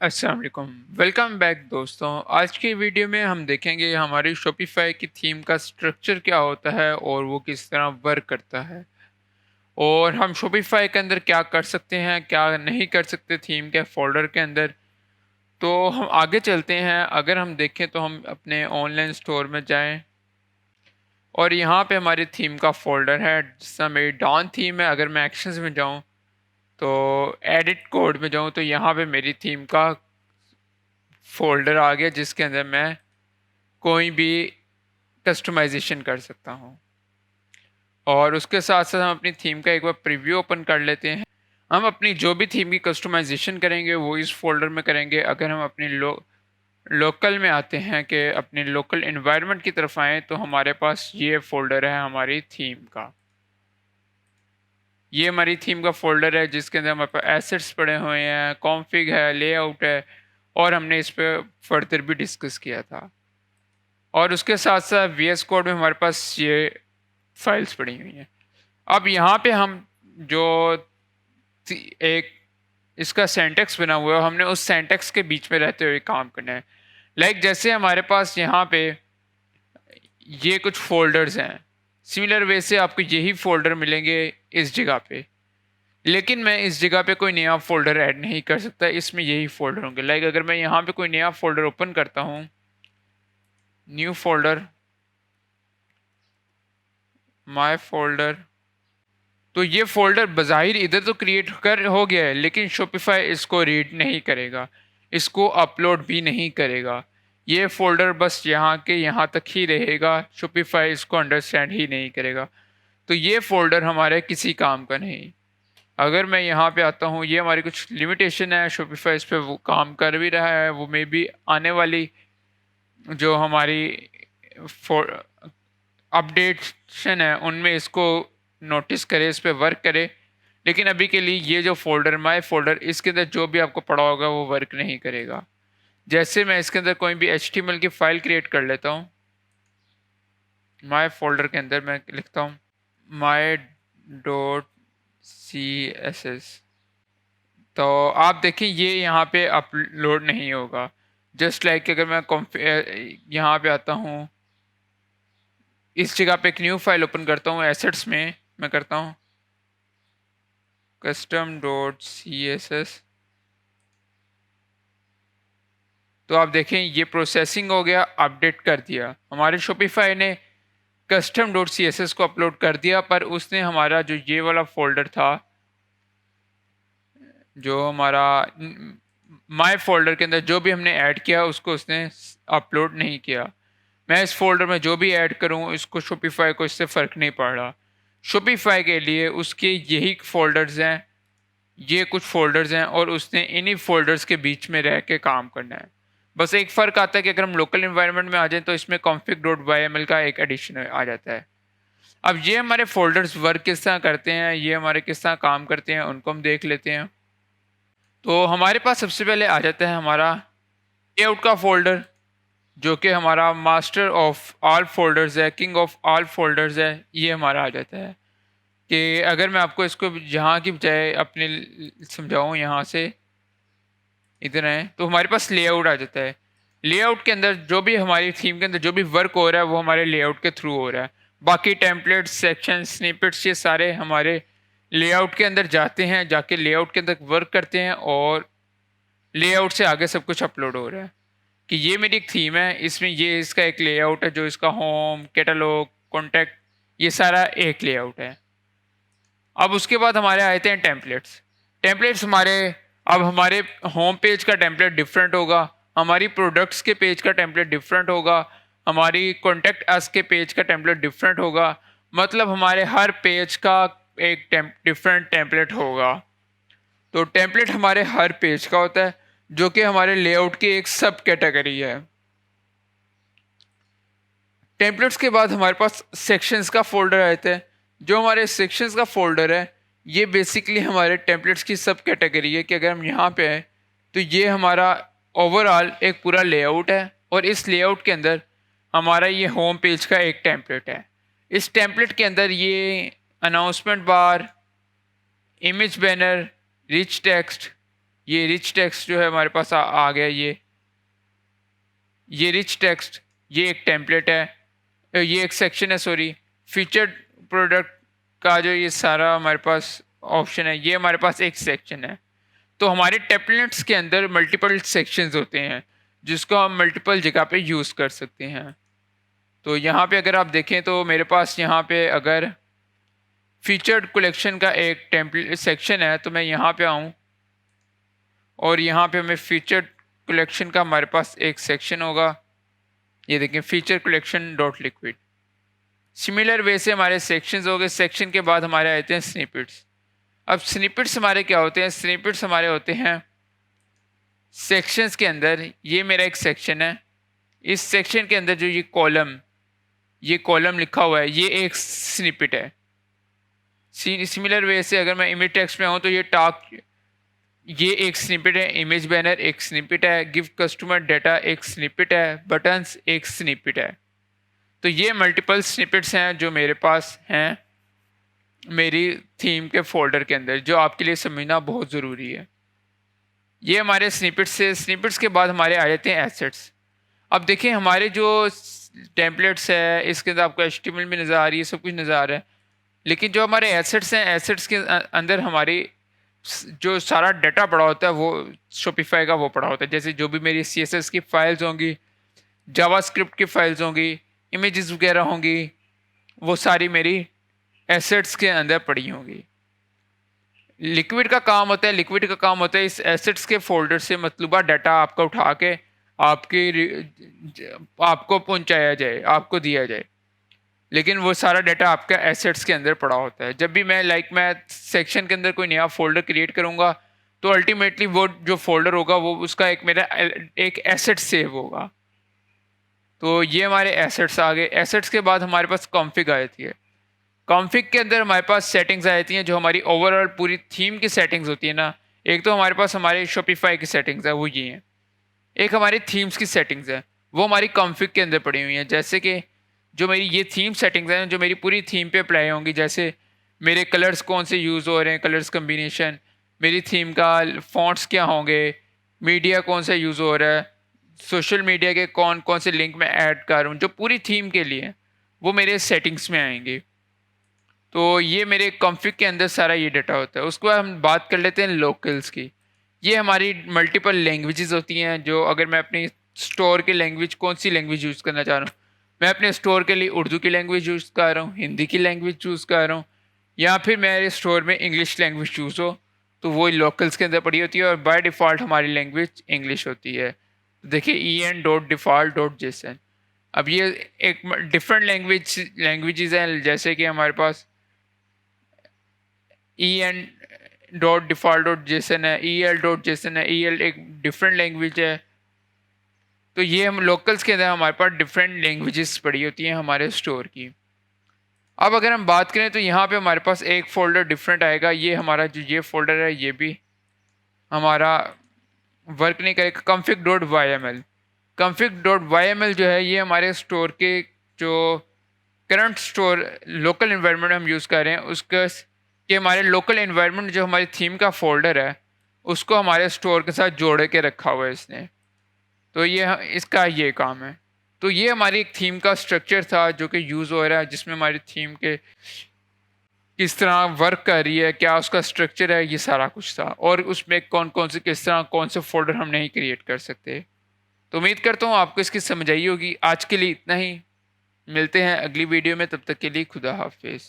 अस्सलाम वालेकुम। Welcome back दोस्तों। आज की वीडियो में हम देखेंगे हमारी शॉपिफाई की थीम का स्ट्रक्चर क्या होता है और वो किस तरह वर्क करता है, और हम शॉपिफाई के अंदर क्या कर सकते हैं, क्या नहीं कर सकते थीम के फ़ोल्डर के अंदर। तो हम आगे चलते हैं। अगर हम देखें तो हम अपने ऑनलाइन स्टोर में जाएं और यहाँ पे हमारी थीम का फ़ोल्डर है जिसमें मेरी डॉन थीम है। अगर मैं एक्शंस में जाऊँ तो एडिट कोड में जाऊँ तो यहाँ पे मेरी थीम का फ़ोल्डर आ गया जिसके अंदर मैं कोई भी कस्टमाइजेशन कर सकता हूँ। और उसके साथ साथ हम अपनी थीम का एक बार प्रीव्यू ओपन कर लेते हैं। हम अपनी जो भी थीम की कस्टमाइजेशन करेंगे वो इस फोल्डर में करेंगे। अगर हम अपनी लोकल में आते हैं कि अपने लोकल इन्वायरमेंट की तरफ आएँ तो हमारे पास ये फ़ोल्डर है हमारी थीम का। ये हमारी थीम का फ़ोल्डर है जिसके अंदर हमारे पास एसेट्स पड़े हुए हैं, कॉन्फ़िग है, लेआउट है, और हमने इस पे फर्दर भी डिस्कस किया था। और उसके साथ साथ वीएस कोड में हमारे पास ये फाइल्स पड़ी हुई हैं। अब यहाँ पे हम जो एक इसका सिंटैक्स बना हुआ है, हमने उस सिंटैक्स के बीच में रहते हुए काम करना है। लाइक जैसे हमारे पास यहाँ पे ये कुछ फ़ोल्डर्स हैं, सिमिलर वे से आपको यही फ़ोल्डर मिलेंगे इस जगह पे, लेकिन मैं इस जगह पे कोई नया फ़ोल्डर ऐड नहीं कर सकता, इसमें यही फ़ोल्डर होंगे। लाइक अगर मैं यहाँ पे कोई नया फ़ोल्डर ओपन करता हूँ, न्यू फ़ोल्डर, माय फ़ोल्डर, तो ये फ़ोल्डर बज़ाहिर इधर तो क्रिएट कर हो गया है, लेकिन शॉपिफ़ाई इसको रीड नहीं करेगा, इसको अपलोड भी नहीं करेगा। ये फ़ोल्डर बस यहाँ के यहाँ तक ही रहेगा, शॉपिफ़ाई इसको अंडरस्टैंड ही नहीं करेगा। तो ये फ़ोल्डर हमारे किसी काम का नहीं। अगर मैं यहाँ पे आता हूँ, ये हमारी कुछ लिमिटेशन है, शॉपिफ़ाई इस पे वो काम कर भी रहा है, वो मे बी आने वाली जो हमारी फ़ो अपडेशन है उनमें इसको नोटिस करे, इस पे वर्क करे। लेकिन अभी के लिए ये जो फ़ोल्डर माय फ़ोल्डर, इसके अंदर जो भी आपको पड़ा होगा वो वर्क नहीं करेगा। जैसे मैं इसके अंदर कोई भी एचटीएमएल की फ़ाइल क्रिएट कर लेता हूँ, माय फ़ोल्डर के अंदर मैं लिखता हूँ my dot C S S, तो आप देखें ये यहाँ पे अपलोड नहीं होगा। जस्ट लाइक अगर मैं यहाँ पे आता हूँ, इस जगह पे एक न्यू फाइल ओपन करता हूँ, एसेट्स में मैं करता हूँ custom dot C S S, तो आप देखें ये प्रोसेसिंग हो गया, अपडेट कर दिया। हमारे शॉपिफाई ने custom dot C S S को अपलोड कर दिया, पर उसने हमारा जो ये वाला फोल्डर था, जो हमारा माय फोल्डर के अंदर जो भी हमने ऐड किया उसको उसने अपलोड नहीं किया। मैं इस फोल्डर में जो भी ऐड करूँ इसको शॉपिफाई को इससे फ़र्क नहीं पड़ रहा। शॉपिफाई के लिए उसके यही फ़ोल्डर्स हैं, ये कुछ फ़ोल्डर्स हैं, और उसने इन्हीं फ़ोल्डर्स के बीच में रह के काम करना है। बस एक फ़र्क आता है कि अगर हम लोकल एनवायरनमेंट में आ जाएँ तो इसमें config.yml का एक एडिशन आ जाता है। अब ये हमारे फ़ोल्डर्स वर्क किस तरह करते हैं, ये हमारे किस तरह काम करते हैं, उनको हम देख लेते हैं। तो हमारे पास सबसे पहले आ जाता है हमारा लेआउट का फ़ोल्डर, जो कि हमारा मास्टर ऑफ ऑल फ़ोल्डर्स है, किंग ऑफ ऑल फ़ोल्डर्स है, ये हमारा आ जाता है। कि अगर मैं आपको इसको यहाँ की बजाय अपने समझाऊँ, यहाँ से इधर आएँ तो हमारे पास लेआउट आ जाता है। लेआउट के अंदर जो भी हमारी थीम के अंदर जो भी वर्क हो रहा है वो हमारे लेआउट के थ्रू हो रहा है। बाकी टेम्पलेट्स, सेक्शन, स्निपेट्स, ये सारे हमारे लेआउट के अंदर जाते हैं, जाके लेआउट के अंदर वर्क करते हैं, और लेआउट से आगे सब कुछ अपलोड हो रहा है। कि ये मेरी एक थीम है, इसमें ये इसका एक लेआउट है, जो इसका होम, कैटलॉग, कॉन्टैक्ट, ये सारा एक लेआउट है। अब उसके बाद हमारे आते हैं टेम्पलेट्स। टेम्पलेट्स हमारे, अब हमारे होम पेज का टेम्पलेट डिफरेंट होगा, हमारी प्रोडक्ट्स के पेज का टेम्पलेट डिफरेंट होगा, हमारी कॉन्टैक्ट अस के पेज का टेम्पलेट डिफरेंट होगा। मतलब हमारे हर पेज का एक डिफरेंट टेम्पलेट होगा। तो टेम्पलेट हमारे हर पेज का होता है, जो कि हमारे लेआउट की एक सब कैटेगरी है। टेम्पलेट्स के बाद हमारे पास सेक्शंस का फोल्डर रहता है। जो हमारे सेक्शंस का फोल्डर है, ये बेसिकली हमारे टेम्पलेट्स की सब कैटेगरी है। कि अगर हम यहाँ पे आए तो ये हमारा ओवरऑल एक पूरा लेआउट है, और इस लेआउट के अंदर हमारा ये होम पेज का एक टेम्पलेट है। इस टेम्पलेट के अंदर ये अनाउंसमेंट बार, इमेज बैनर, रिच टेक्स्ट, ये रिच टेक्स्ट जो है हमारे पास आ गया। ये रिच टेक्स्ट, ये एक टेम्पलेट है, ये एक सेक्शन है, सॉरी। फीचर्ड प्रोडक्ट का जो ये सारा हमारे पास ऑप्शन है, ये हमारे पास एक सेक्शन है। तो हमारे टेम्पलेट्स के अंदर मल्टीपल सेक्शंस होते हैं जिसको हम मल्टीपल जगह पे यूज़ कर सकते हैं। तो यहाँ पे अगर आप देखें तो मेरे पास यहाँ पे अगर फीचर्ड कलेक्शन का एक टेम्पलेट सेक्शन है तो मैं यहाँ पे आऊँ और यहाँ पे हमें फीचर्ड कलेक्शन का हमारे पास एक सेक्शन होगा। ये देखें, feature collection dot liquid. Similar way से हमारे सेक्शंस हो गए। सेक्शन के बाद हमारे आते हैं स्निपेट्स। अब स्निपेट्स हमारे क्या होते हैं? स्निपेट्स हमारे होते हैं सेक्शंस के अंदर। ये मेरा एक सेक्शन है, इस सेक्शन के अंदर जो ये कॉलम लिखा हुआ है, ये एक स्निपेट है। सिमिलर वे से अगर मैं इमेज टेक्स्ट में हूँ तो ये एक स्निपेट है, इमेज बैनर एक स्निपेट है, गिव कस्टमर डेटा एक स्निपेट है, बटन्स एक स्निपेट है। तो ये मल्टीपल स्निपेट्स हैं जो मेरे पास हैं मेरी थीम के फोल्डर के अंदर, जो आपके लिए समझना बहुत ज़रूरी है। ये हमारे स्निपेट्स से, स्निपेट्स के बाद हमारे आ जाते हैं एसेट्स। अब देखें, हमारे जो टेम्पलेट्स है इसके अंदर आपको HTML भी नज़र आ रही है, सब कुछ नज़र आ रहा है, लेकिन जो हमारे एसेट्स हैं, एसेट्स के अंदर हमारी जो सारा डाटा पड़ा होता है वो शॉपिफाई का वो पड़ा होता है। जैसे जो भी मेरी CSS की फाइल्स होंगी, जावास्क्रिप्ट की फाइल्स होंगी, इमेजेस वगैरह होंगी, वो सारी मेरी एसेट्स के अंदर पड़ी होंगी। लिक्विड का काम होता है इस एसेट्स के फोल्डर से मतलूबा डाटा आपका उठा के आपको पहुंचाया जाए, आपको दिया जाए, लेकिन वो सारा डाटा आपका एसेट्स के अंदर पड़ा होता है। जब भी मैं सेक्शन के अंदर कोई नया फोल्डर क्रिएट करूँगा तो अल्टीमेटली वो जो फोल्डर होगा वो उसका एक एसेट सेव होगा। तो ये हमारे एसेट्स आ गए। एसेट्स के बाद हमारे पास कॉन्फ़िग आ जाती है। कॉन्फ़िग के अंदर हमारे पास सेटिंग्स आ जाती हैं जो हमारी ओवरऑल पूरी थीम की सेटिंग्स होती है ना। एक तो हमारे पास हमारे शॉपिफाई की सेटिंग्स है, वो ये हैं। एक हमारी थीम्स की सेटिंग्स है, वो हमारी कॉन्फ़िग के अंदर पड़ी हुई हैं। जैसे कि जो मेरी ये थीम सेटिंग्स हैं जो मेरी पूरी थीम पे अप्लाई होंगी, जैसे मेरे कलर्स कौन से यूज़ हो रहे हैं, कलर्स कम्बिनेशन, मेरी थीम का फ़ॉन्ट्स क्या होंगे, मीडिया कौन सा यूज़ हो रहा है, सोशल मीडिया के कौन कौन से लिंक मैं ऐड कर रहा हूँ, जो पूरी थीम के लिए वो मेरे सेटिंग्स में आएंगे। तो ये मेरे कॉन्फ़िग के अंदर सारा ये डाटा होता है। उसके बाद हम बात कर लेते हैं लोकल्स की। ये हमारी मल्टीपल लैंग्वेजेस होती हैं, जो अगर मैं अपनी स्टोर की लैंग्वेज, कौन सी लैंग्वेज यूज़ करना चाह रहा हूँ, मैं अपने स्टोर के लिए उर्दू की लैंग्वेज यूज़ कर रहा हूँ, हिंदी की लैंग्वेज चूज़ कर रहा हूँ, या फिर मेरे स्टोर में इंग्लिश लैंग्वेज चूज़ हो, तो वो लोकल्स के अंदर पड़ी होती है और बाय डिफ़ॉल्ट हमारी लैंग्वेज इंग्लिश होती है। तो देखिए en.default.json। अब ये एक डिफरेंट लैंग्वेजेस हैं, जैसे कि हमारे पास en.default.json है, el.json है, el एक डिफरेंट लैंग्वेज है। तो ये हम लोकल्स के अंदर हमारे पास डिफरेंट लैंग्वेजेस पड़ी होती हैं हमारे स्टोर की। अब अगर हम बात करें तो यहाँ पे हमारे पास एक फ़ोल्डर डिफरेंट आएगा। ये हमारा जो ये फ़ोल्डर है ये भी हमारा वर्क नहीं करेगा। config.yml जो है ये हमारे स्टोर के जो करंट स्टोर लोकल इन्वायरमेंट हम यूज़ कर रहे हैं उसका कि हमारे लोकल इन्वायरमेंट जो हमारी थीम का फोल्डर है उसको हमारे स्टोर के साथ जोड़ के रखा हुआ है इसने। तो ये इसका ये काम है। तो ये हमारी एक थीम का स्ट्रक्चर था जो कि यूज़ हो रहा है, जिसमें हमारी थीम के किस तरह वर्क कर रही है, क्या उसका स्ट्रक्चर है, ये सारा कुछ था, और उसमें कौन कौन से किस तरह कौन से फोल्डर हम नहीं क्रिएट कर सकते। तो उम्मीद करता हूँ आपको इसकी समझ आई होगी। आज के लिए इतना ही, मिलते हैं अगली वीडियो में, तब तक के लिए खुदा हाफिज़।